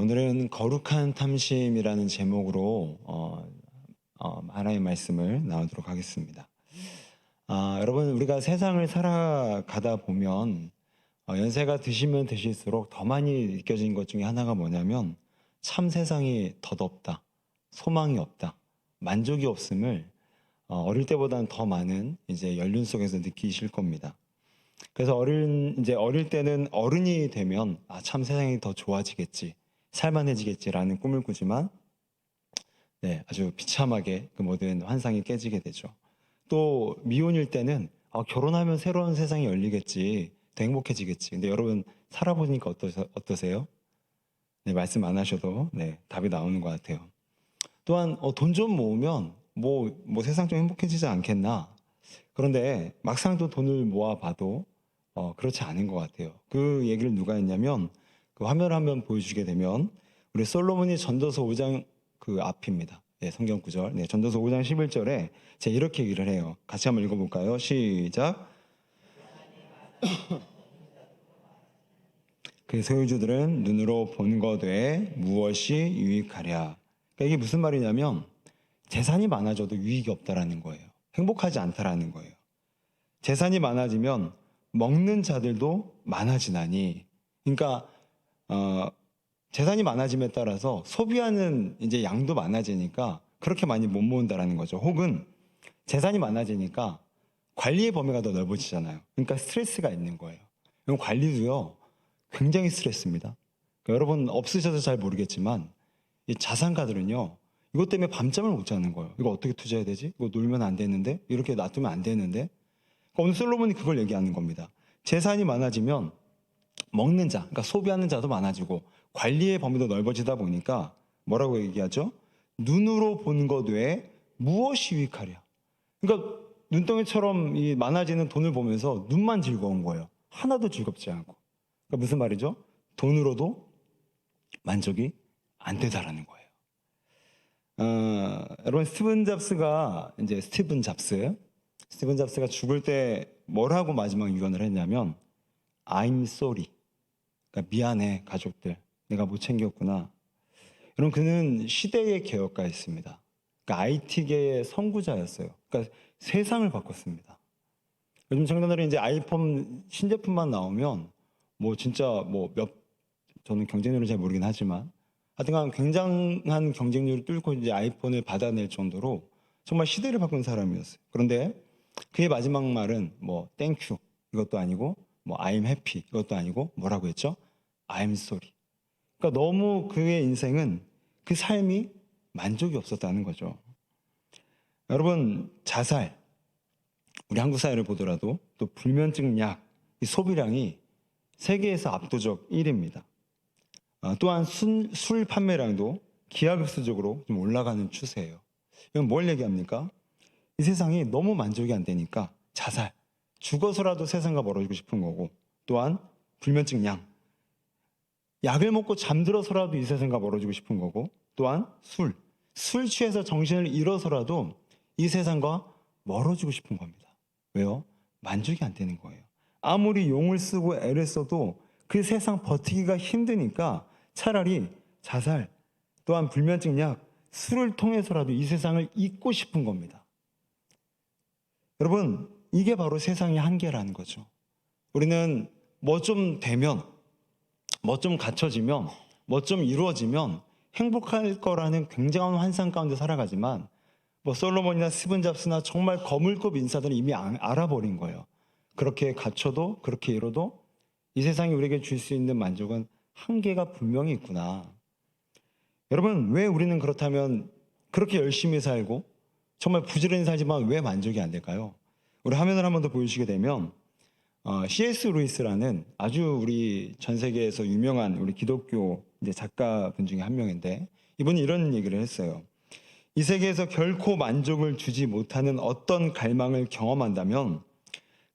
오늘은 거룩한 탐심이라는 제목으로 하나의 말씀을 나누도록 하겠습니다. 여러분, 우리가 세상을 살아가다 보면 연세가 드시면 드실수록 더 많이 느껴지는 것 중에 하나가 뭐냐면 참 세상이 덧없다, 소망이 없다, 만족이 없음을 어릴 때보다는 더 많은 이제 연륜 속에서 느끼실 겁니다. 그래서 어릴 때는 어른이 되면 참 세상이 더 좋아지겠지, 살만해지겠지라는 꿈을 꾸지만 아주 비참하게 그 모든 환상이 깨지게 되죠. 또 미혼일 때는 결혼하면 새로운 세상이 열리겠지, 더 행복해지겠지. 근데 여러분 살아보니까 어떠세요? 네, 말씀 안 하셔도 답이 나오는 것 같아요. 또한 돈 좀 모으면 뭐 세상 좀 행복해지지 않겠나? 그런데 막상 또 돈을 모아봐도 그렇지 않은 것 같아요. 그 얘기를 누가 했냐면 그 화면을 한번 보여주게 되면 우리 솔로몬이 전도서 5장 그 앞입니다. 성경 구절. 전도서 5장 11절에 제가 이렇게 얘기를 해요. 같이 한번 읽어볼까요? 시작. 그 소유주들은 눈으로 본 것 외에 무엇이 유익하랴. 그러니까 이게 무슨 말이냐면 재산이 많아져도 유익이 없다라는 거예요. 행복하지 않다라는 거예요. 재산이 많아지면 먹는 자들도 많아지나니. 그러니까 재산이 많아짐에 따라서 소비하는 이제 양도 많아지니까 그렇게 많이 못 모은다라는 거죠. 혹은 재산이 많아지니까 관리의 범위가 더 넓어지잖아요. 그러니까 스트레스가 있는 거예요. 그럼 관리도요 굉장히 스트레스입니다. 그러니까 여러분 없으셔서 잘 모르겠지만 이 자산가들은요 이것 때문에 밤잠을 못 자는 거예요. 이거 어떻게 투자해야 되지? 이거 놀면 안 되는데? 이렇게 놔두면 안 되는데? 그러니까 오늘 솔로몬이 그걸 얘기하는 겁니다. 재산이 많아지면 먹는 자, 그러니까 소비하는 자도 많아지고 관리의 범위도 넓어지다 보니까 뭐라고 얘기하죠? 눈으로 본 것 외에 무엇이 유익하랴. 그러니까 눈덩이처럼 이 많아지는 돈을 보면서 눈만 즐거운 거예요. 하나도 즐겁지 않고. 그러니까 무슨 말이죠? 돈으로도 만족이 안 되다라는 거예요. 여러분 스티븐 잡스가 죽을 때 뭐라고 마지막 유언을 했냐면 I'm sorry. 그러니까 미안해 가족들. 내가 못 챙겼구나. 여러분 그는 시대의 개혁가였습니다. 그러니까 IT계의 선구자였어요. 그러니까 세상을 바꿨습니다. 요즘 청년들은 이제 아이폰 신제품만 나오면 저는 경쟁률을 잘 모르긴 하지만 하여튼간 굉장한 경쟁률을 뚫고 이제 아이폰을 받아낼 정도로 정말 시대를 바꾼 사람이었어요. 그런데 그의 마지막 말은 땡큐 이것도 아니고 I'm happy 이것도 아니고 뭐라고 했죠? I'm sorry. 그러니까 너무 그의 인생은 그 삶이 만족이 없었다는 거죠. 여러분 자살, 우리 한국 사회를 보더라도 또 불면증 약, 이 소비량이 세계에서 압도적 1위입니다. 또한 술 판매량도 기하급수적으로 좀 올라가는 추세예요. 이건 뭘 얘기합니까? 이 세상이 너무 만족이 안 되니까 자살, 죽어서라도 세상과 멀어지고 싶은 거고, 또한 불면증 약을 먹고 잠들어서라도 이 세상과 멀어지고 싶은 거고, 또한 술 취해서 정신을 잃어서라도 이 세상과 멀어지고 싶은 겁니다. 왜요? 만족이 안 되는 거예요. 아무리 용을 쓰고 애를 써도 그 세상 버티기가 힘드니까 차라리 자살, 또한 불면증 약, 술을 통해서라도 이 세상을 잊고 싶은 겁니다. 여러분, 이게 바로 세상의 한계라는 거죠. 우리는 뭐 좀 되면, 뭐 좀 갖춰지면, 뭐 좀 이루어지면 행복할 거라는 굉장한 환상 가운데 살아가지만 솔로몬이나 스티븐 잡스나 정말 거물급 인사들은 이미 알아버린 거예요. 그렇게 갖춰도 그렇게 이뤄도 이 세상이 우리에게 줄 수 있는 만족은 한계가 분명히 있구나. 여러분 왜 우리는 그렇다면 그렇게 열심히 살고 정말 부지런히 살지만 왜 만족이 안 될까요? 우리 화면을 한 번 더 보여주시게 되면 C.S. 루이스라는 아주 우리 전 세계에서 유명한 우리 기독교 작가분 중에 한 명인데 이분이 이런 얘기를 했어요. 이 세계에서 결코 만족을 주지 못하는 어떤 갈망을 경험한다면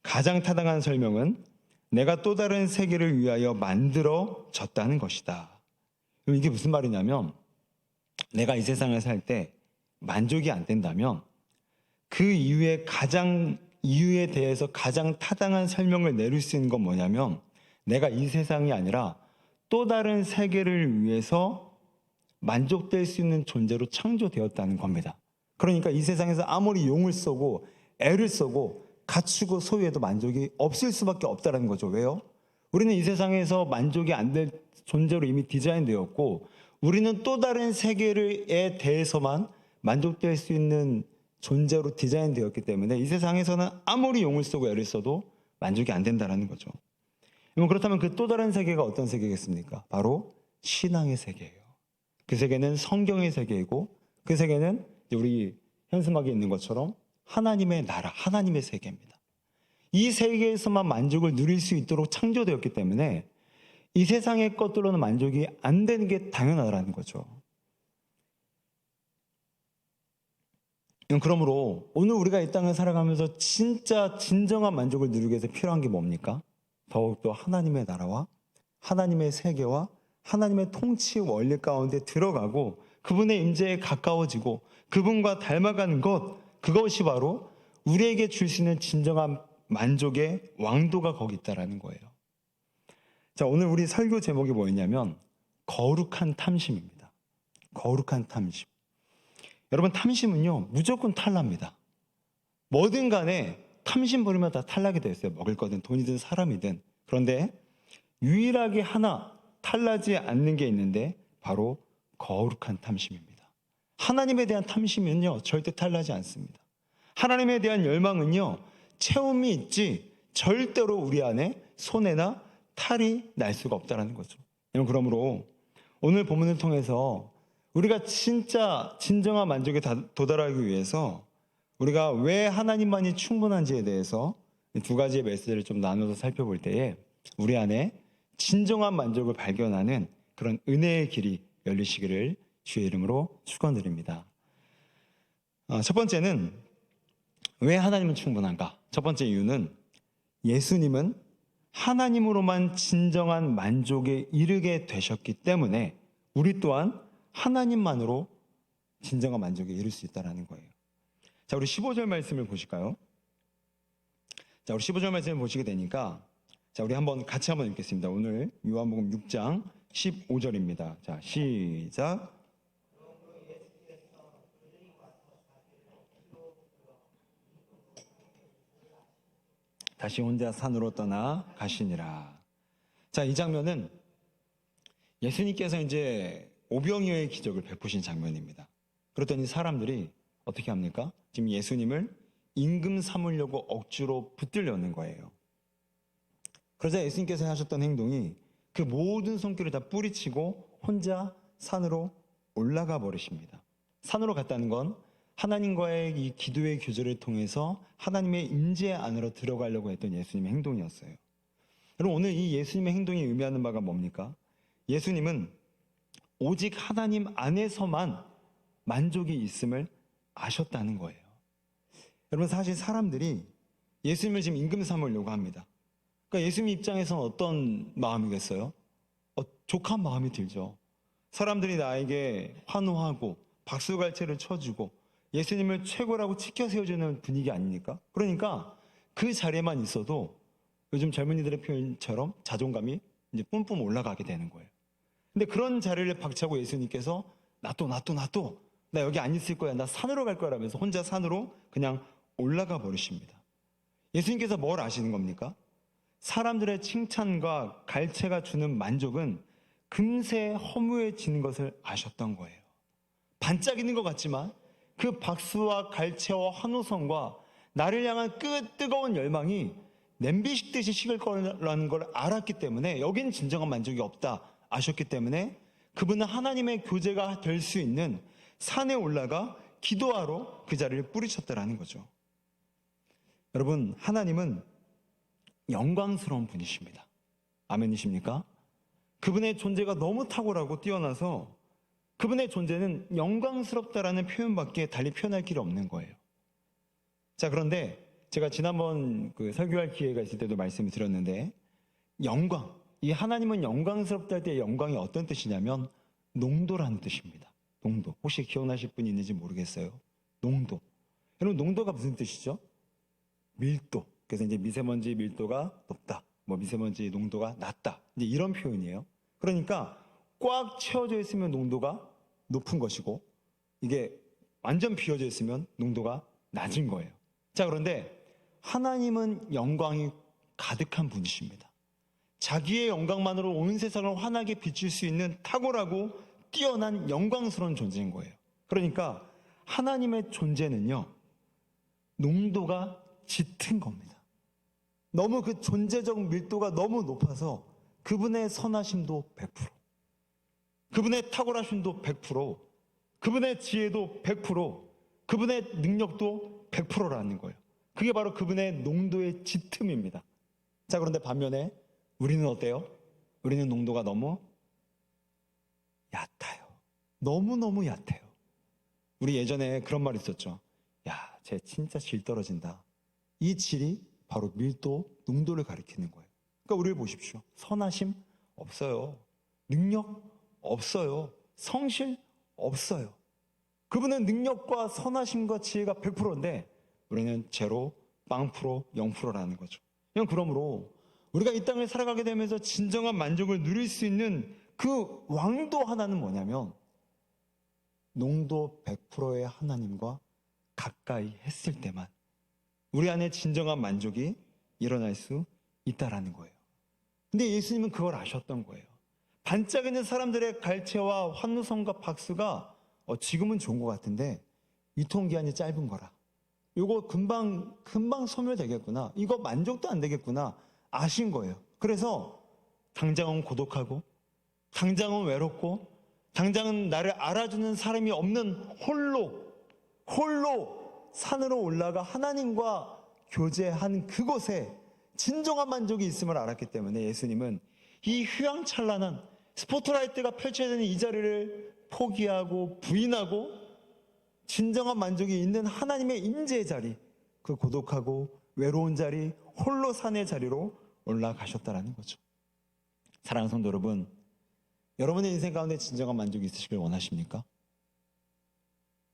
가장 타당한 설명은 내가 또 다른 세계를 위하여 만들어졌다는 것이다. 그럼 이게 무슨 말이냐면 내가 이 세상을 살 때 만족이 안 된다면 그 이유에 대해서 가장 타당한 설명을 내릴 수 있는 건 뭐냐면 내가 이 세상이 아니라 또 다른 세계를 위해서 만족될 수 있는 존재로 창조되었다는 겁니다. 그러니까 이 세상에서 아무리 용을 쓰고 애를 쓰고 갖추고 소유해도 만족이 없을 수밖에 없다는 거죠. 왜요? 우리는 이 세상에서 만족이 안 될 존재로 이미 디자인되었고, 우리는 또 다른 세계에 대해서만 만족될 수 있는 존재로 디자인되었기 때문에 이 세상에서는 아무리 용을 쓰고 애를 써도 만족이 안 된다는 거죠. 그렇다면 그 또 다른 세계가 어떤 세계겠습니까? 바로 신앙의 세계예요. 그 세계는 성경의 세계이고, 그 세계는 우리 현수막에 있는 것처럼 하나님의 나라, 하나님의 세계입니다. 이 세계에서만 만족을 누릴 수 있도록 창조되었기 때문에 이 세상의 것들로는 만족이 안 되는 게 당연하다는 거죠. 그러므로 오늘 우리가 이 땅을 살아가면서 진짜 진정한 만족을 누리기 위해서 필요한 게 뭡니까? 더욱더 하나님의 나라와 하나님의 세계와 하나님의 통치 원리 가운데 들어가고 그분의 임재에 가까워지고 그분과 닮아가는 것, 그것이 바로 우리에게 줄 수 있는 진정한 만족의 왕도가 거기 있다는 거예요. 자, 오늘 우리 설교 제목이 뭐였냐면 거룩한 탐심입니다. 거룩한 탐심. 여러분, 탐심은요 무조건 탈납니다. 뭐든 간에 탐심 부리면 다 탈락이 되어 있어요. 먹을 거든 돈이든 사람이든. 그런데 유일하게 하나 탈나지 않는 게 있는데 바로 거룩한 탐심입니다. 하나님에 대한 탐심은요 절대 탈나지 않습니다. 하나님에 대한 열망은요 채움이 있지 절대로 우리 안에 손해나 탈이 날 수가 없다는 거죠. 그러므로 오늘 본문을 통해서 우리가 진짜 진정한 만족에 도달하기 위해서 우리가 왜 하나님만이 충분한지에 대해서 두 가지의 메시지를 좀 나눠서 살펴볼 때에 우리 안에 진정한 만족을 발견하는 그런 은혜의 길이 열리시기를 주의 이름으로 축원드립니다. 첫 번째는 왜 하나님은 충분한가? 첫 번째 이유는 예수님은 하나님으로만 진정한 만족에 이르게 되셨기 때문에 우리 또한 하나님만으로 진정한 만족에 이를 수 있다는 거예요. 자, 우리 15절 말씀을 보실까요? 자, 우리 15절 말씀을 보시게 되니까 자, 우리 같이 한번 읽겠습니다. 오늘 요한복음 6장 15절입니다. 자, 시작. 다시 혼자 산으로 떠나 가시니라. 자, 이 장면은 예수님께서 이제 오병이어의 기적을 베푸신 장면입니다. 그랬더니 사람들이 어떻게 합니까? 지금 예수님을 임금 삼으려고 억지로 붙들려는 거예요. 그러자 예수님께서 하셨던 행동이 그 모든 손길을 다 뿌리치고 혼자 산으로 올라가 버리십니다. 산으로 갔다는 건 하나님과의 이 기도의 교제를 통해서 하나님의 임재 안으로 들어가려고 했던 예수님의 행동이었어요. 여러분, 오늘 이 예수님의 행동이 의미하는 바가 뭡니까? 예수님은 오직 하나님 안에서만 만족이 있음을 아셨다는 거예요. 여러분, 사실 사람들이 예수님을 지금 임금 삼으려고 합니다. 그러니까 예수님 입장에서는 어떤 마음이겠어요? 족한 마음이 들죠. 사람들이 나에게 환호하고 박수갈채를 쳐주고 예수님을 최고라고 치켜 세워주는 분위기 아닙니까? 그러니까 그 자리에만 있어도 요즘 젊은이들의 표현처럼 자존감이 이제 뿜뿜 올라가게 되는 거예요. 근데 그런 자리를 박차고 예수님께서 놔둬 나 여기 안 있을 거야, 나 산으로 갈 거야 라면서 혼자 산으로 그냥 올라가 버리십니다. 예수님께서 뭘 아시는 겁니까? 사람들의 칭찬과 갈채가 주는 만족은 금세 허무해지는 것을 아셨던 거예요. 반짝이는 것 같지만 그 박수와 갈채와 환호성과 나를 향한 뜨거운 열망이 냄비 식듯이 식을 거라는 걸 알았기 때문에 여긴 진정한 만족이 없다 아셨기 때문에 그분은 하나님의 교제가 될 수 있는 산에 올라가 기도하러 그 자리를 뿌리쳤다라는 거죠. 여러분, 하나님은 영광스러운 분이십니다. 아멘이십니까? 그분의 존재가 너무 탁월하고 뛰어나서 그분의 존재는 영광스럽다라는 표현밖에 달리 표현할 길이 없는 거예요. 자, 그런데 제가 지난번 설교할 기회가 있을 때도 말씀을 드렸는데 영광, 이 하나님은 영광스럽다 할 때 영광이 어떤 뜻이냐면 농도라는 뜻입니다. 농도. 혹시 기억나실 분이 있는지 모르겠어요. 농도. 여러분, 농도가 무슨 뜻이죠? 밀도. 그래서 이제 미세먼지 밀도가 높다, 뭐 미세먼지 농도가 낮다, 이제 이런 표현이에요. 그러니까 꽉 채워져 있으면 농도가 높은 것이고 이게 완전 비어져 있으면 농도가 낮은 거예요. 자, 그런데 하나님은 영광이 가득한 분이십니다. 자기의 영광만으로 온 세상을 환하게 비출 수 있는 탁월하고 뛰어난 영광스러운 존재인 거예요. 그러니까 하나님의 존재는요, 농도가 짙은 겁니다. 너무 그 존재적 밀도가 너무 높아서 그분의 선하심도 100%, 그분의 탁월하심도 100%, 그분의 지혜도 100%, 그분의 능력도 100%라는 거예요. 그게 바로 그분의 농도의 짙음입니다. 자, 그런데 반면에 우리는 어때요? 우리는 농도가 너무 얕아요. 너무너무 얕아요. 우리 예전에 그런 말 있었죠. 야, 쟤 진짜 질 떨어진다. 이 질이 바로 밀도, 농도를 가리키는 거예요. 그러니까 우리를 보십시오. 선하심 없어요. 능력 없어요. 성실 없어요. 그분은 능력과 선하심과 지혜가 100%인데 우리는 제로, 0%, 0%라는 거죠. 그러므로 우리가 이 땅을 살아가게 되면서 진정한 만족을 누릴 수 있는 그 왕도 하나는 뭐냐면 농도 100%의 하나님과 가까이 했을 때만 우리 안에 진정한 만족이 일어날 수 있다라는 거예요. 근데 예수님은 그걸 아셨던 거예요. 반짝이는 사람들의 갈채와 환호성과 박수가 지금은 좋은 것 같은데 유통기한이 짧은 거라. 이거 금방 소멸되겠구나. 이거 만족도 안 되겠구나. 아신 거예요. 그래서 당장은 고독하고 당장은 외롭고 당장은 나를 알아주는 사람이 없는 홀로 산으로 올라가 하나님과 교제한 그곳에 진정한 만족이 있음을 알았기 때문에 예수님은 이 휘황찬란한 스포트라이트가 펼쳐지는 이 자리를 포기하고 부인하고 진정한 만족이 있는 하나님의 임재의 자리, 그 고독하고 외로운 자리, 홀로 산의 자리로 올라가셨다라는 거죠. 사랑하는 성도 여러분, 여러분의 인생 가운데 진정한 만족이 있으시길 원하십니까?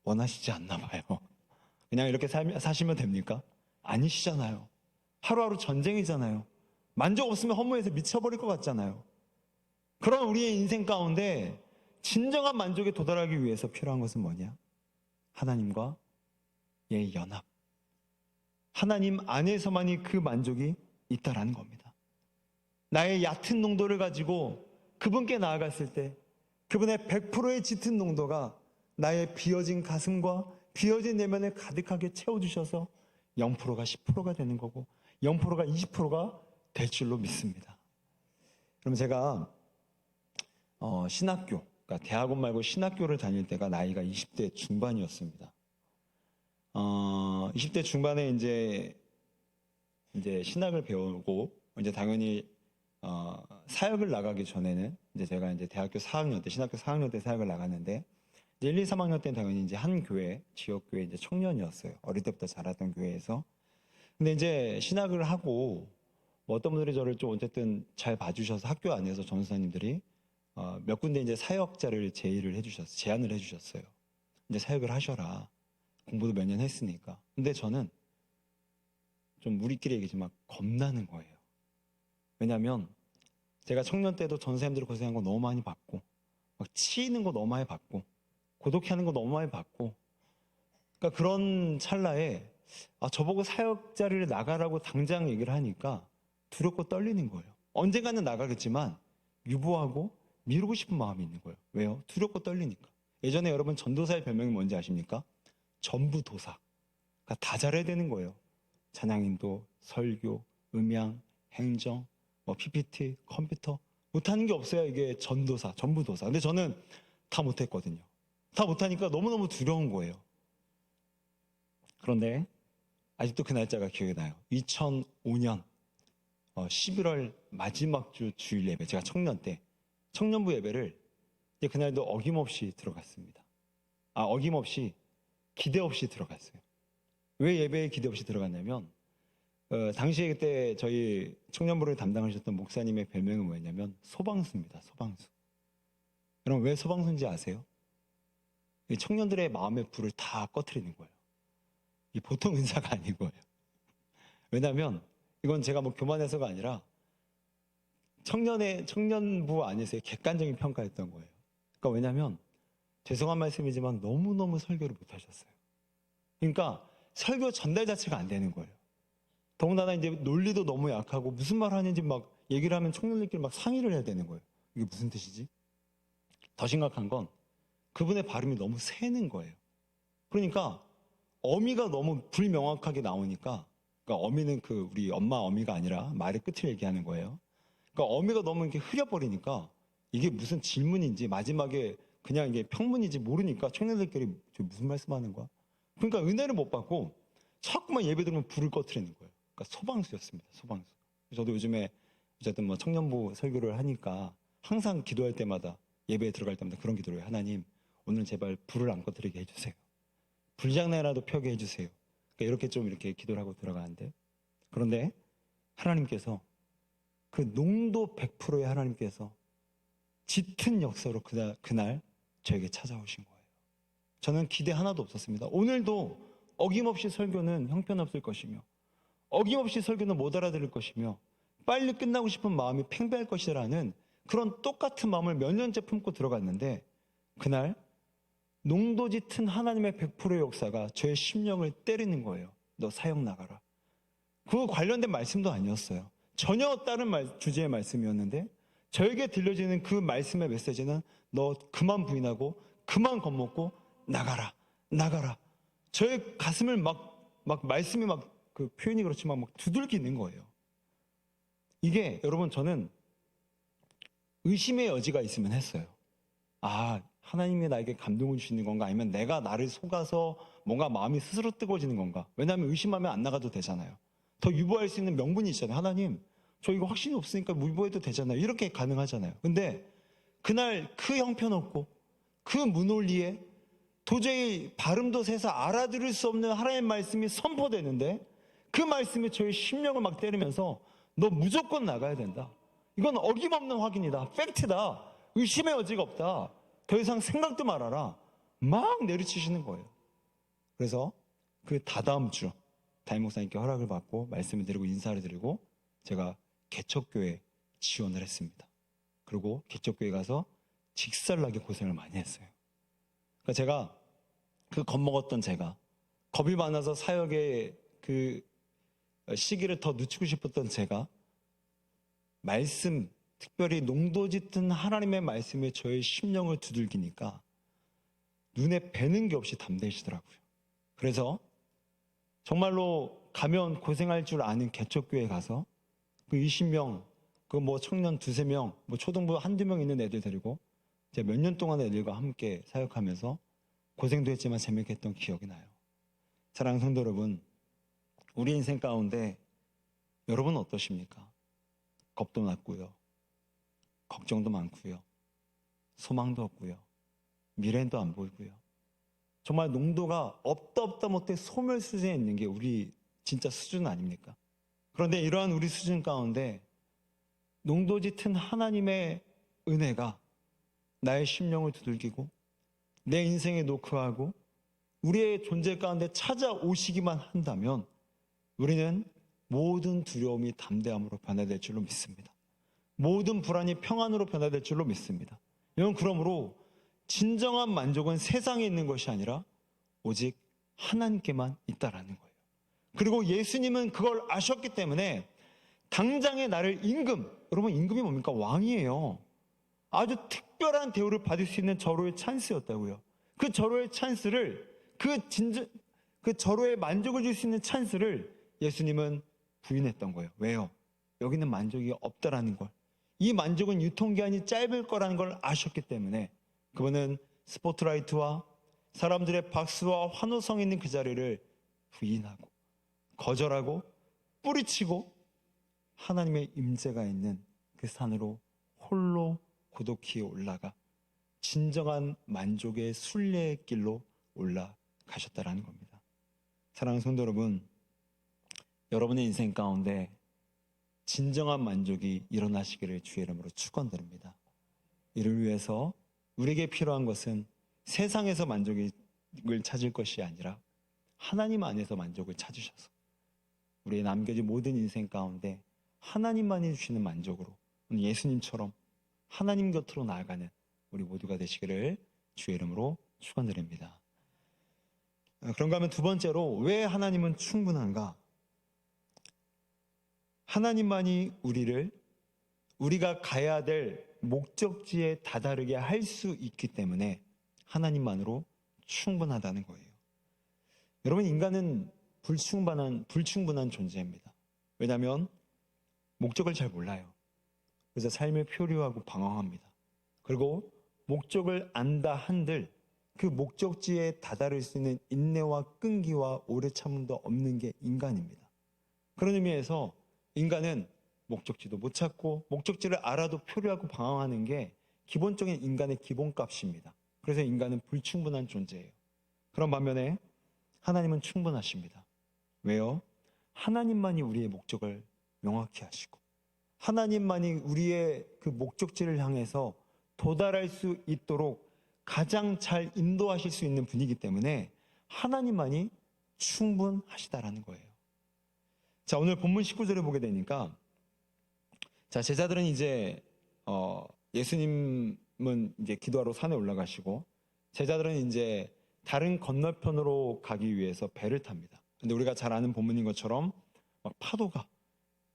원하시지 않나 봐요. 그냥 이렇게 사시면 됩니까? 아니시잖아요. 하루하루 전쟁이잖아요. 만족 없으면 허무해서 미쳐버릴 것 같잖아요. 그런 우리의 인생 가운데 진정한 만족에 도달하기 위해서 필요한 것은 뭐냐? 하나님과의 연합. 하나님 안에서만이 그 만족이 있다라는 겁니다. 나의 얕은 농도를 가지고 그분께 나아갔을 때 그분의 100%의 짙은 농도가 나의 비어진 가슴과 비어진 내면을 가득하게 채워주셔서 0%가 10%가 되는 거고 0%가 20%가 될 줄로 믿습니다. 그럼 제가 신학교, 그러니까 대학원 말고 신학교를 다닐 때가 나이가 20대 중반이었습니다. 20대 중반에 이제 신학을 배우고 이제 당연히 사역을 나가기 전에는 이제 제가 이제 대학교 4학년 때 신학교 4학년 때 사역을 나갔는데 이제 1, 2, 3학년 때는 당연히 이제 한 교회 지역 교회 이제 청년이었어요. 어릴 때부터 자랐던 교회에서. 근데 이제 신학을 하고 뭐 어떤 분들이 저를 좀 어쨌든 잘 봐주셔서 학교 안에서 전도사님들이 몇 군데 이제 사역자를 제안을 해주셨어요. 이제 사역을 하셔라. 공부도 몇 년 했으니까. 근데 저는 좀 우리끼리 얘기지만 겁나는 거예요. 왜냐하면 제가 청년 때도 전도사님들이 고생한 거 너무 많이 봤고 막 치이는 거 너무 많이 봤고 고독해하는 거 너무 많이 봤고 그러니까 그런 찰나에 저보고 사역 자리를 나가라고 당장 얘기를 하니까 두렵고 떨리는 거예요. 언젠가는 나가겠지만 유보하고 미루고 싶은 마음이 있는 거예요. 왜요? 두렵고 떨리니까. 예전에 여러분 전도사의 별명이 뭔지 아십니까? 전부도사. 그러니까 다 잘해야 되는 거예요. 찬양인도, 설교, 음향, 행정, PPT, 컴퓨터 못하는 게 없어요. 이게 전도사, 전부도사. 근데 저는 다 못했거든요. 다 못하니까 너무너무 두려운 거예요. 그런데 아직도 그 날짜가 기억이 나요. 2005년 11월 마지막 주 주일 예배, 제가 청년 때 청년부 예배를 이제 그날도 어김없이 들어갔습니다. 어김없이 기대 없이 들어갔어요. 왜 예배에 기대 없이 들어갔냐면 당시에 그때 저희 청년부를 담당하셨던 목사님의 별명이 뭐였냐면 소방수입니다. 소방수. 여러분 왜 소방수인지 아세요? 이 청년들의 마음의 불을 다 꺼트리는 거예요. 이 보통 은사가 아닌 거예요. 왜냐하면 이건 제가 뭐 교만해서가 아니라 청년부 안에서의 객관적인 평가였던 거예요. 그러니까 왜냐하면 죄송한 말씀이지만 너무너무 설교를 못하셨어요. 그러니까 설교 전달 자체가 안 되는 거예요. 더군다나 이제 논리도 너무 약하고 무슨 말 하는지 막 얘기를 하면 청년들끼리 막 상의를 해야 되는 거예요. 이게 무슨 뜻이지? 더 심각한 건 그분의 발음이 너무 새는 거예요. 그러니까 어미가 너무 불명확하게 나오니까, 그러니까 어미는 그 우리 엄마 어미가 아니라 말의 끝을 얘기하는 거예요. 그러니까 어미가 너무 이렇게 흐려버리니까 이게 무슨 질문인지 마지막에 그냥 이게 평문인지 모르니까 청년들끼리 저 무슨 말씀하는 거야? 그러니까 은혜를 못 받고 자꾸만 예배 들으면 불을 꺼트리는 거예요. 그러니까 소방수였습니다. 소방수. 저도 요즘에 어쨌든 뭐 청년부 설교를 하니까 항상 기도할 때마다 예배에 들어갈 때마다 그런 기도를 해요. 하나님, 오늘 제발 불을 안 꺼트리게 해주세요. 불장난이라도 펴게 해주세요. 그러니까 이렇게 좀 이렇게 기도를 하고 들어가는데, 그런데 하나님께서 그 농도 100%의 하나님께서 짙은 역사로 그날 저에게 찾아오신 거예요. 저는 기대 하나도 없었습니다. 오늘도 어김없이 설교는 형편없을 것이며 어김없이 설교는 못 알아들을 것이며 빨리 끝나고 싶은 마음이 팽배할 것이라는 그런 똑같은 마음을 몇 년째 품고 들어갔는데, 그날 농도 짙은 하나님의 100%의 역사가 저의 심령을 때리는 거예요. 너 사역 나가라. 그 관련된 말씀도 아니었어요. 전혀 다른 주제의 말씀이었는데 저에게 들려지는 그 말씀의 메시지는 너 그만 부인하고 그만 겁먹고 나가라, 나가라. 저의 가슴을 막 말씀이 막 그 표현이 그렇지만 막 두들기는 거예요. 이게 여러분, 저는 의심의 여지가 있으면 했어요. 아, 하나님이 나에게 감동을 주시는 건가? 아니면 내가 나를 속아서 뭔가 마음이 스스로 뜨거워지는 건가? 왜냐하면 의심하면 안 나가도 되잖아요. 더 유보할 수 있는 명분이 있잖아요. 하나님, 저 이거 확신이 없으니까 유보해도 되잖아요. 이렇게 가능하잖아요. 근데 그날 그 형편없고 그 문홀리에 도저히 발음도 세서 알아들을 수 없는 하나님의 말씀이 선포되는데, 그 말씀이 저의 심령을 막 때리면서 너 무조건 나가야 된다. 이건 어김없는 확인이다. 팩트다. 의심의 여지가 없다. 더 이상 생각도 말아라. 막 내리치시는 거예요. 그래서 그 다다음 주 담임 목사님께 허락을 받고 말씀을 드리고 인사를 드리고 제가 개척교회 지원을 했습니다. 그리고 개척교회 가서 직살나게 고생을 많이 했어요. 그러니까 제가 그 겁먹었던 제가, 겁이 많아서 사역의 그 시기를 더 늦추고 싶었던 제가, 말씀, 특별히 농도 짙은 하나님의 말씀에 저의 심령을 두들기니까 눈에 뵈는 게 없이 담대해지더라고요. 그래서 정말로 가면 고생할 줄 아는 개척교회 가서 그 20명, 그 뭐 청년 두세 명, 뭐 초등부 한두 명 있는 애들 데리고 제가 몇 년 동안 애들과 함께 사역하면서 고생도 했지만 재밌게 했던 기억이 나요. 사랑하는 성도 여러분, 우리 인생 가운데 여러분 어떠십니까? 겁도 났고요, 걱정도 많고요, 소망도 없고요, 미래도 안 보이고요. 정말 농도가 없다 못해 소멸 수준에 있는 게 우리 진짜 수준 아닙니까? 그런데 이러한 우리 수준 가운데 농도 짙은 하나님의 은혜가 나의 심령을 두들기고 내 인생에 노크하고 우리의 존재 가운데 찾아오시기만 한다면 우리는 모든 두려움이 담대함으로 변화될 줄로 믿습니다. 모든 불안이 평안으로 변화될 줄로 믿습니다. 여러분, 그러므로 진정한 만족은 세상에 있는 것이 아니라 오직 하나님께만 있다라는 거예요. 그리고 예수님은 그걸 아셨기 때문에 당장의 나를 여러분 임금이 뭡니까? 왕이에요. 아주 특별한 대우를 받을 수 있는 절호의 찬스였다고요. 그 절호의 찬스를, 그 절호의 만족을 줄 수 있는 찬스를 예수님은 부인했던 거예요. 왜요? 여기는 만족이 없다라는 걸, 이 만족은 유통기한이 짧을 거라는 걸 아셨기 때문에 그분은 스포트라이트와 사람들의 박수와 환호성 있는 그 자리를 부인하고 거절하고 뿌리치고 하나님의 임재가 있는 그 산으로 홀로 고독히 올라가 진정한 만족의 순례의 길로 올라가셨다라는 겁니다. 사랑하는 성도 여러분, 여러분의 인생 가운데 진정한 만족이 일어나시기를 주의 이름으로 축원드립니다. 이를 위해서 우리에게 필요한 것은 세상에서 만족을 찾을 것이 아니라 하나님 안에서 만족을 찾으셔서 우리의 남겨진 모든 인생 가운데 하나님만이 주시는 만족으로 예수님처럼 하나님 곁으로 나아가는 우리 모두가 되시기를 주의 이름으로 축원드립니다. 그런가 하면 두 번째로, 왜 하나님은 충분한가? 하나님만이 우리가 가야 될 목적지에 다다르게 할 수 있기 때문에 하나님만으로 충분하다는 거예요. 여러분, 인간은 불충분한 존재입니다. 왜냐하면 목적을 잘 몰라요. 그래서 삶을 표류하고 방황합니다. 그리고 목적을 안다 한들 그 목적지에 다다를 수 있는 인내와 끈기와 오래 참음도 없는 게 인간입니다. 그런 의미에서 인간은 목적지도 못 찾고 목적지를 알아도 표류하고 방황하는 게 기본적인 인간의 기본값입니다. 그래서 인간은 불충분한 존재예요. 그런 반면에 하나님은 충분하십니다. 왜요? 하나님만이 우리의 목적을 명확히 하시고 하나님만이 우리의 그 목적지를 향해서 도달할 수 있도록 가장 잘 인도하실 수 있는 분이기 때문에 하나님만이 충분하시다라는 거예요. 자, 오늘 본문 19절을 보게 되니까, 자, 제자들은 이제 예수님은 이제 기도하러 산에 올라가시고 제자들은 이제 다른 건너편으로 가기 위해서 배를 탑니다. 근데 우리가 잘 아는 본문인 것처럼 막 파도가,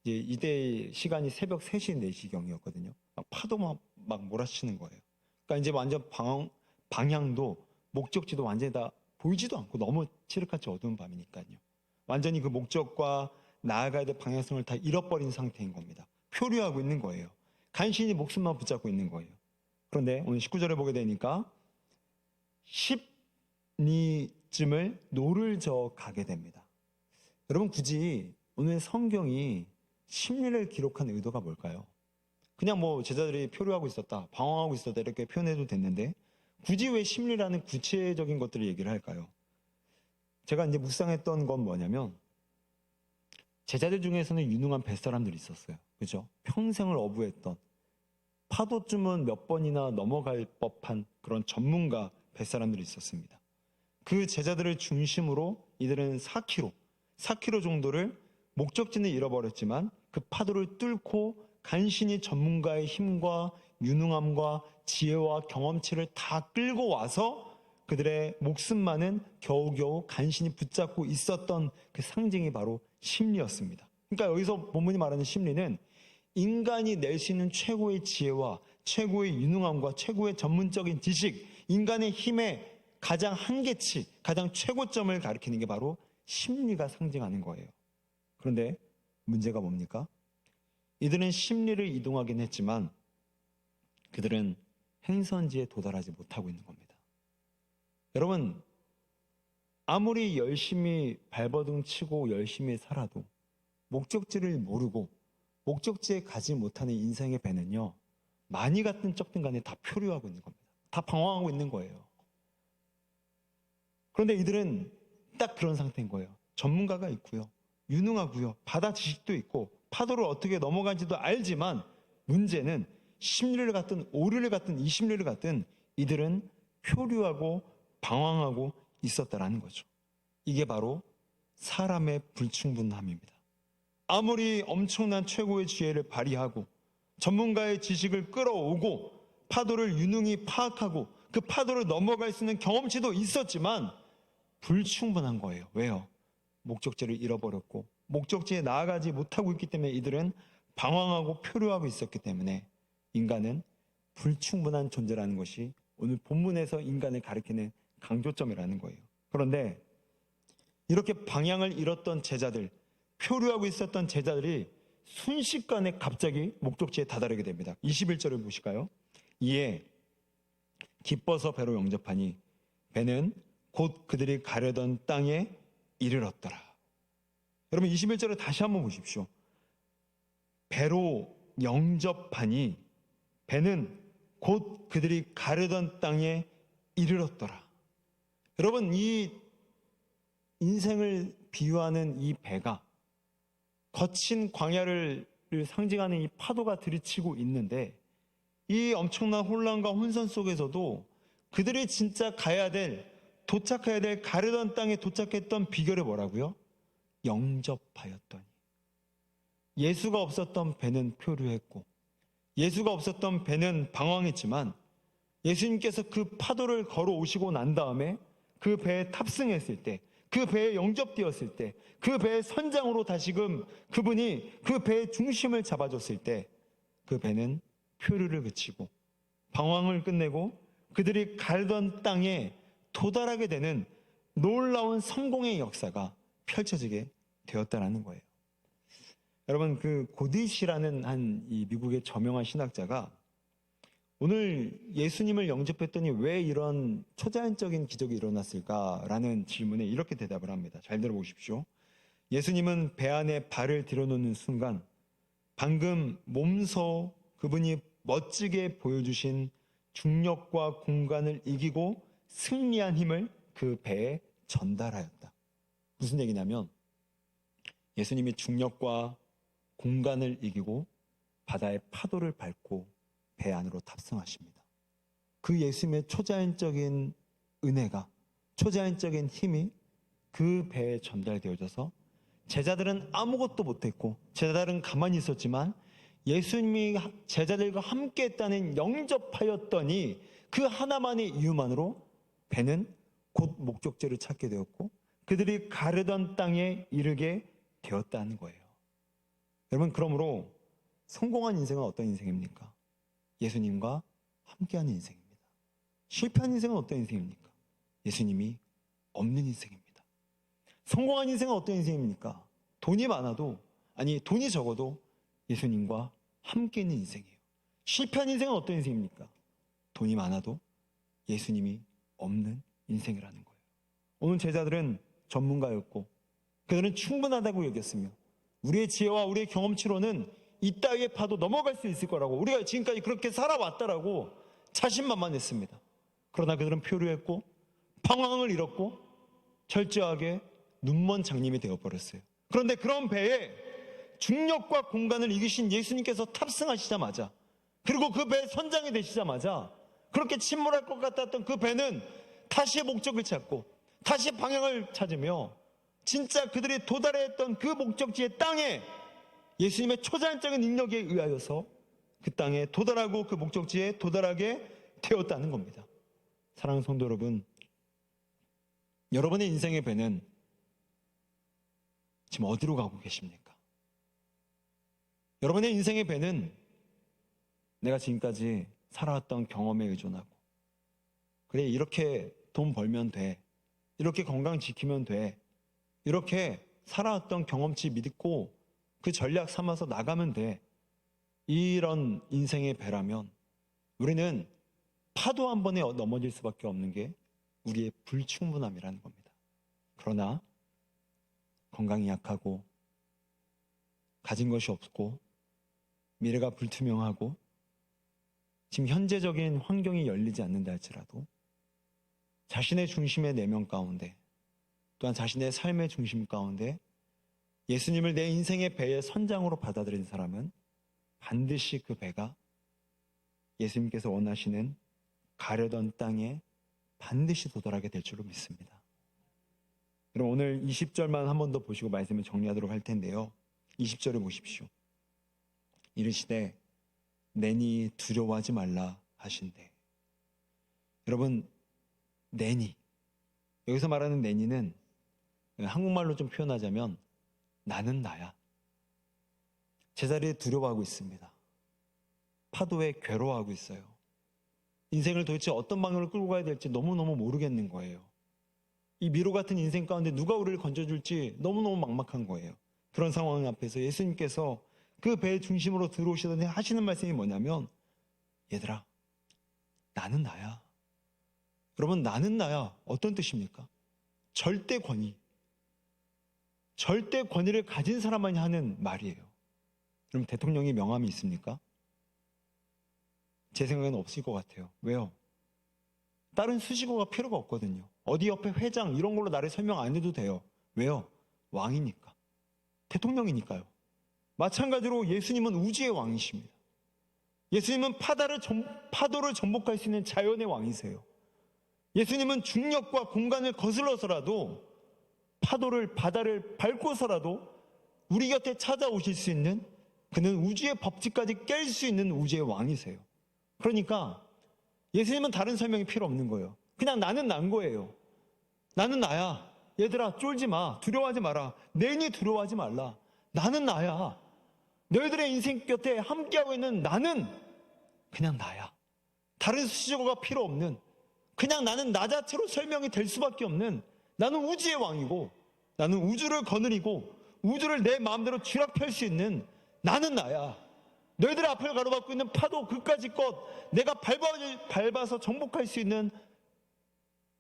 이제 이때 시간이 새벽 3시, 4시경이었거든요. 막 파도가 막 몰아치는 거예요. 그러니까 이제 완전 방향도 목적지도 완전히 다 보이지도 않고 너무 칠흑같이 어두운 밤이니까요. 완전히 그 목적과 나아가야 될 방향성을 다 잃어버린 상태인 겁니다. 표류하고 있는 거예요. 간신히 목숨만 붙잡고 있는 거예요. 그런데 오늘 19절에 보게 되니까 10리쯤을 노를 저어 가게 됩니다. 여러분, 굳이 오늘 성경이 심리를 기록한 의도가 뭘까요? 그냥 뭐 제자들이 표류하고 있었다, 방황하고 있었다 이렇게 표현해도 됐는데 굳이 왜 심리라는 구체적인 것들을 얘기를 할까요? 제가 이제 묵상했던 건 뭐냐면, 제자들 중에서는 유능한 뱃사람들이 있었어요. 그죠? 평생을 어부했던, 파도쯤은 몇 번이나 넘어갈 법한 그런 전문가 뱃사람들이 있었습니다. 그 제자들을 중심으로 이들은 4km 정도를 목적지는 잃어버렸지만 그 파도를 뚫고 간신히 전문가의 힘과 유능함과 지혜와 경험치를 다 끌고 와서 그들의 목숨만은 겨우겨우 간신히 붙잡고 있었던 그 상징이 바로 심리였습니다. 그러니까 여기서 본문이 말하는 심리는 인간이 낼 수 있는 최고의 지혜와 최고의 유능함과 최고의 전문적인 지식, 인간의 힘의 가장 한계치, 가장 최고점을 가리키는 게 바로 심리가 상징하는 거예요. 그런데 문제가 뭡니까? 이들은 심리를 이동하긴 했지만 그들은 행선지에 도달하지 못하고 있는 겁니다. 여러분, 아무리 열심히 발버둥 치고 열심히 살아도 목적지를 모르고 목적지에 가지 못하는 인생의 배는요, 많이 갔든 적든 간에 다 표류하고 있는 겁니다. 다 방황하고 있는 거예요. 그런데 이들은 딱 그런 상태인 거예요. 전문가가 있고요, 유능하고요, 바다 지식도 있고 파도를 어떻게 넘어간지도 알지만 문제는 심리를 갖든 오류를 갖든 이 심리를 갖든 이들은 표류하고 방황하고 있었다라는 거죠. 이게 바로 사람의 불충분함입니다. 아무리 엄청난 최고의 지혜를 발휘하고 전문가의 지식을 끌어오고 파도를 유능히 파악하고 그 파도를 넘어갈 수 있는 경험치도 있었지만 불충분한 거예요. 왜요? 목적지를 잃어버렸고 목적지에 나아가지 못하고 있기 때문에 이들은 방황하고 표류하고 있었기 때문에 인간은 불충분한 존재라는 것이 오늘 본문에서 인간을 가리키는 강조점이라는 거예요. 그런데 이렇게 방향을 잃었던 제자들, 표류하고 있었던 제자들이 순식간에 갑자기 목적지에 다다르게 됩니다. 21절을 보실까요? 이에 기뻐서 배로 영접하니 배는 곧 그들이 가려던 땅에 이르렀더라. 여러분, 21절을 다시 한번 보십시오. 배로 영접하니 배는 곧 그들이 가려던 땅에 이르렀더라. 여러분, 이 인생을 비유하는 이 배가 거친 광야를 상징하는 이 파도가 들이치고 있는데 이 엄청난 혼란과 혼선 속에서도 그들이 진짜 도착해야 될 가려던 땅에 도착했던 비결이 뭐라고요? 영접하였더니. 예수가 없었던 배는 표류했고 예수가 없었던 배는 방황했지만 예수님께서 그 파도를 걸어오시고 난 다음에 그 배에 탑승했을 때, 그 배에 영접되었을 때, 그 배의 선장으로 다시금 그분이 그 배의 중심을 잡아줬을 때 그 배는 표류를 그치고 방황을 끝내고 그들이 가던 땅에 도달하게 되는 놀라운 성공의 역사가 펼쳐지게 되었다라는 거예요. 여러분, 그 고디시라는 한 이 미국의 저명한 신학자가 오늘 예수님을 영접했더니 왜 이런 초자연적인 기적이 일어났을까라는 질문에 이렇게 대답을 합니다. 잘 들어보십시오. 예수님은 배 안에 발을 들여놓는 순간 방금 몸소 그분이 멋지게 보여주신 중력과 공간을 이기고 승리한 힘을 그 배에 전달하였다. 무슨 얘기냐면 예수님이 중력과 공간을 이기고 바다의 파도를 밟고 배 안으로 탑승하십니다. 그 예수님의 초자연적인 은혜가, 초자연적인 힘이 그 배에 전달되어져서 제자들은 아무것도 못했고 제자들은 가만히 있었지만 예수님이 제자들과 함께 했다는 영접하였더니 그 하나만의 이유만으로 배는 곧 목적지를 찾게 되었고 그들이 가르던 땅에 이르게 되었다는 거예요. 여러분, 그러므로 성공한 인생은 어떤 인생입니까? 예수님과 함께하는 인생입니다. 실패한 인생은 어떤 인생입니까? 예수님이 없는 인생입니다. 성공한 인생은 어떤 인생입니까? 돈이 많아도, 아니 돈이 적어도 예수님과 함께 있는 인생이에요. 실패한 인생은 어떤 인생입니까? 돈이 많아도 예수님이 없는 인생이라는 거예요. 오늘 제자들은 전문가였고 그들은 충분하다고 여겼으며 우리의 지혜와 우리의 경험치로는 이 따위의 파도 넘어갈 수 있을 거라고, 우리가 지금까지 그렇게 살아왔다라고 자신만만했습니다. 그러나 그들은 표류했고 방황을 잃었고 철저하게 눈먼 장님이 되어버렸어요. 그런데 그런 배에 중력과 공간을 이기신 예수님께서 탑승하시자마자, 그리고 그 배의 선장이 되시자마자 그렇게 침몰할 것 같았던 그 배는 다시 목적을 찾고 다시 방향을 찾으며 진짜 그들이 도달해 했던 그 목적지의 땅에 예수님의 초자연적인 능력에 의하여서 그 땅에 도달하고 그 목적지에 도달하게 되었다는 겁니다. 사랑하는 성도 여러분, 여러분의 인생의 배는 지금 어디로 가고 계십니까? 여러분의 인생의 배는 내가 지금까지 살아왔던 경험에 의존하고, 그래 이렇게 돈 벌면 돼, 이렇게 건강 지키면 돼, 이렇게 살아왔던 경험치 믿고 그 전략 삼아서 나가면 돼, 이런 인생의 배라면 우리는 파도 한 번에 넘어질 수밖에 없는 게 우리의 불충분함이라는 겁니다. 그러나 건강이 약하고 가진 것이 없고 미래가 불투명하고 지금 현재적인 환경이 열리지 않는다 할지라도 자신의 중심의 내면 가운데, 또한 자신의 삶의 중심 가운데 예수님을 내 인생의 배의 선장으로 받아들인 사람은 반드시 그 배가 예수님께서 원하시는 가려던 땅에 반드시 도달하게 될 줄로 믿습니다. 그럼 오늘 20절만 한 번 더 보시고 말씀을 정리하도록 할 텐데요. 20절을 보십시오. 이르시되 내니 두려워하지 말라 하신대. 여러분, 내니, 여기서 말하는 내니는 한국말로 좀 표현하자면 나는 나야. 제자리에 두려워하고 있습니다. 파도에 괴로워하고 있어요. 인생을 도대체 어떤 방향으로 끌고 가야 될지 너무너무 모르겠는 거예요. 이 미로 같은 인생 가운데 누가 우리를 건져줄지 너무너무 막막한 거예요. 그런 상황 앞에서 예수님께서 그 배의 중심으로 들어오시더니 하시는 말씀이 뭐냐면, 얘들아, 나는 나야. 여러분, 나는 나야 어떤 뜻입니까? 절대 권위, 절대 권위를 가진 사람만이 하는 말이에요. 그럼 대통령이 명함이 있습니까? 제 생각에는 없을 것 같아요. 왜요? 다른 수식어가 필요가 없거든요. 어디 옆에 회장 이런 걸로 나를 설명 안 해도 돼요. 왜요? 왕이니까, 대통령이니까요. 마찬가지로 예수님은 우주의 왕이십니다. 예수님은 파도를 전복할 수 있는 자연의 왕이세요. 예수님은 중력과 공간을 거슬러서라도 바다를 밟고서라도 우리 곁에 찾아오실 수 있는 그는 우주의 법칙까지 깰 수 있는 우주의 왕이세요. 그러니까 예수님은 다른 설명이 필요 없는 거예요. 그냥 나는 난 거예요. 나는 나야. 얘들아 쫄지 마. 두려워하지 마라. 내니 두려워하지 말라. 나는 나야. 너희들의 인생 곁에 함께하고 있는 나는 그냥 나야. 다른 수식어가 필요 없는, 그냥 나는 나 자체로 설명이 될 수밖에 없는, 나는 우주의 왕이고, 나는 우주를 거느리고 우주를 내 마음대로 쥐락펼 수 있는 나는 나야. 너희들의 앞을 가로막고 있는 파도 그까지 것 내가 밟아서 정복할 수 있는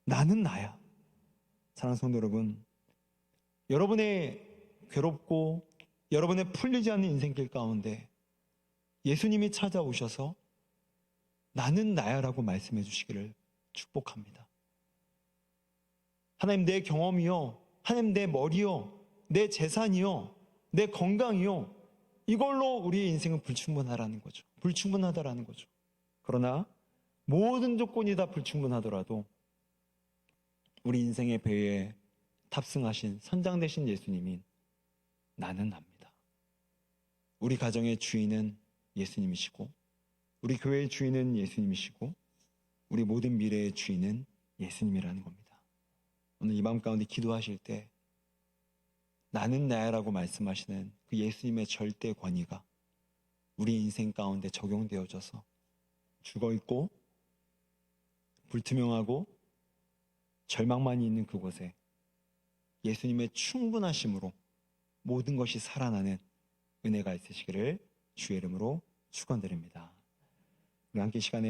나는 나야. 사랑하는 성도 여러분, 여러분의 괴롭고 여러분의 풀리지 않는 인생길 가운데 예수님이 찾아오셔서 나는 나야라고 말씀해 주시기를 축복합니다. 하나님, 내 경험이요, 하나님 내 머리요, 내 재산이요, 내 건강이요, 이걸로 우리의 인생은 불충분하다라는 거죠. 그러나 모든 조건이 다 불충분하더라도 우리 인생의 배에 탑승하신 선장되신 예수님인 나는 납니다. 우리 가정의 주인은 예수님이시고, 우리 교회의 주인은 예수님이시고, 우리 모든 미래의 주인은 예수님이라는 겁니다. 오늘 이 마음 가운데 기도하실 때 나는 나야라고 말씀하시는 그 예수님의 절대 권위가 우리 인생 가운데 적용되어져서 죽어있고 불투명하고 절망만이 있는 그곳에 예수님의 충분하심으로 모든 것이 살아나는 은혜가 있으시기를 주의 이름으로 축원드립니다. 우리 함께 시간에